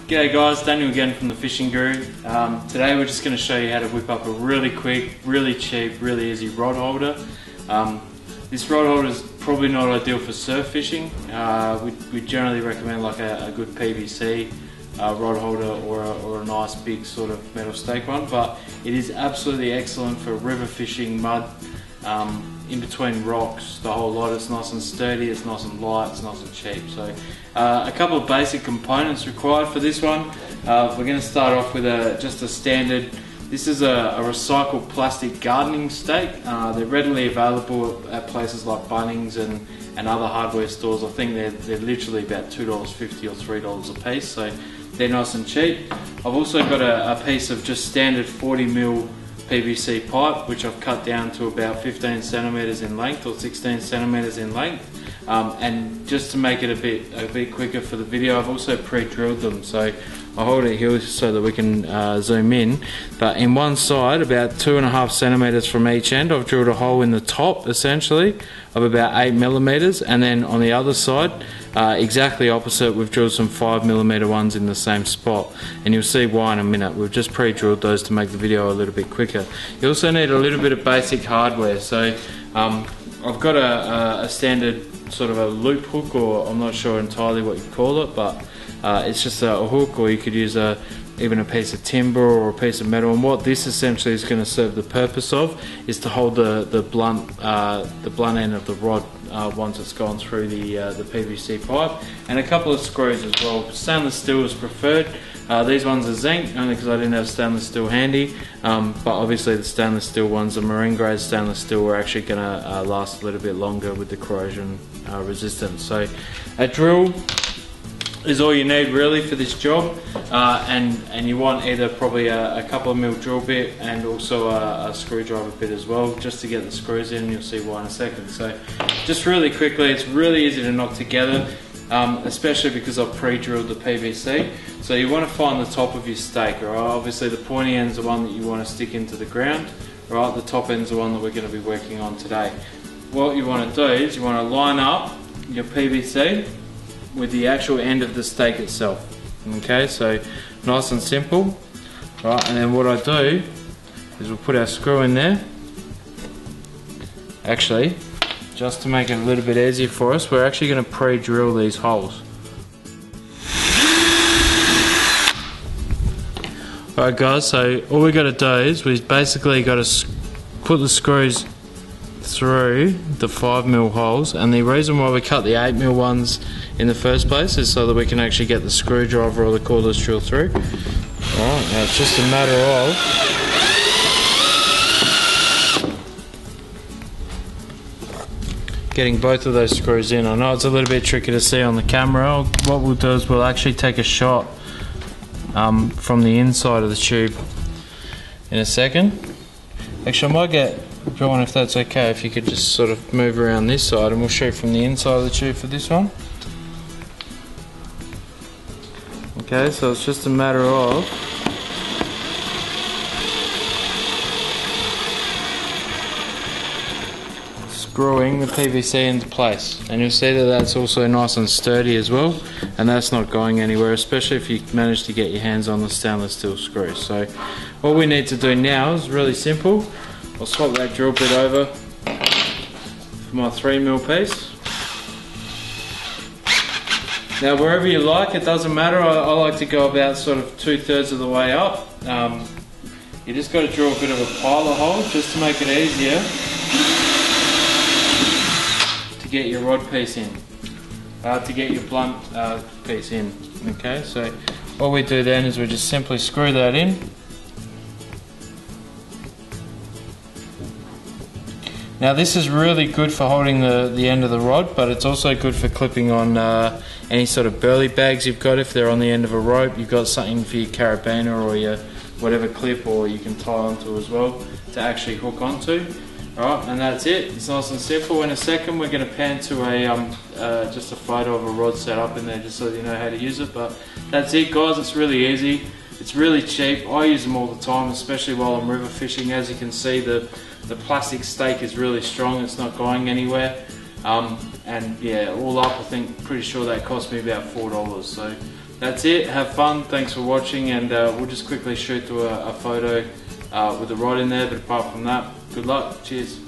G'day guys, Daniel again from the Fishing Guru. Today we're just going to show you how to whip up a really quick, really cheap, really easy rod holder. This rod holder is probably not ideal for surf fishing. We generally recommend like a good PVC rod holder or a nice big sort of metal stake one, but it is absolutely excellent for river fishing, mud, in between rocks, the whole lot. It's nice and sturdy, it's nice and light, it's nice and cheap. So a couple of basic components required for this one. We're going to start off with just a standard, this is a recycled plastic gardening stake. They're readily available at places like Bunnings and other hardware stores. I think they're literally about $2.50 or $3 a piece, so they're nice and cheap. I've also got a piece of just standard 40mm PVC pipe, which I've cut down to about 15 centimeters in length or 16 centimeters in length, and just to make it a bit quicker for the video, I've also pre-drilled them. So I'll hold it here so that we can zoom in, but in one side, about 2.5 centimeters from each end, I've drilled a hole in the top essentially of about 8mm, and then on the other side, exactly opposite, we've drilled some 5mm ones in the same spot, and you'll see why in a minute. We've just pre-drilled those to make the video a little bit quicker. You also need a little bit of basic hardware, so I've got a standard sort of a loop hook, or I'm not sure entirely what you call it, but it's just a hook, or you could use even a piece of timber or a piece of metal. And what this essentially is going to serve the purpose of is to hold the blunt end of the rod once it's gone through the PVC pipe, and a couple of screws as well. Stainless steel is preferred. These ones are zinc, only because I didn't have stainless steel handy, but obviously the stainless steel ones, the marine grade stainless steel, are actually going to last a little bit longer with the corrosion resistance. So a drill is all you need really for this job, and you want either probably a couple of mil drill bit and also a screwdriver bit as well, just to get the screws in. You'll see why in a second. So just really quickly, it's really easy to knock together, especially because I've pre-drilled the PVC. So you want to find the top of your stake, right? Obviously the pointy end's the one that you want to stick into the ground, right? The top end's the one that we're going to be working on today. What you want to do is you want to line up your PVC with the actual end of the stake itself. Okay, so nice and simple, right? And then what I do is we'll put our screw in there. Actually, just to make it a little bit easier for us, we're actually going to pre-drill these holes. Alright guys, so all we got to do is we've basically got to put the screws through the 5mm holes, and the reason why we cut the 8mm ones in the first place is so that we can actually get the screwdriver or the cordless drill through. Alright, now it's just a matter of getting both of those screws in. I know it's a little bit tricky to see on the camera. What we'll do is we'll actually take a shot from the inside of the tube in a second. Actually, I might get Bjorn, if that's okay, if you could just sort of move around this side, and we'll shoot from the inside of the tube for this one. Okay, so it's just a matter of screwing the PVC into place, and you'll see that that's also nice and sturdy as well, and that's not going anywhere, especially if you manage to get your hands on the stainless steel screws. So what we need to do now is really simple. I'll swap that drill bit over for my 3mm piece. Now wherever you like, it doesn't matter. I like to go about sort of 2/3 of the way up. You just got to drill a bit of a pilot hole just to make it easier to get your rod piece in, to get your blunt piece in. Okay, so what we do then is we just simply screw that in. Now this is really good for holding the end of the rod, but it's also good for clipping on any sort of burley bags you've got. If they're on the end of a rope, you've got something for your carabiner or your whatever clip, or you can tie onto as well to actually hook onto. Alright, and that's it. It's nice and simple. In a second we're going to pan to just a photo of a rod set up in there, just so you know how to use it. But that's it guys, it's really easy. It's really cheap. I use them all the time, especially while I'm river fishing. As you can see, the plastic stake is really strong, it's not going anywhere. And yeah, all up I think, pretty sure that cost me about $4. So that's it. Have fun. Thanks for watching, and we'll just quickly shoot to a photo with the rod in there. But apart from that, good luck. Cheers.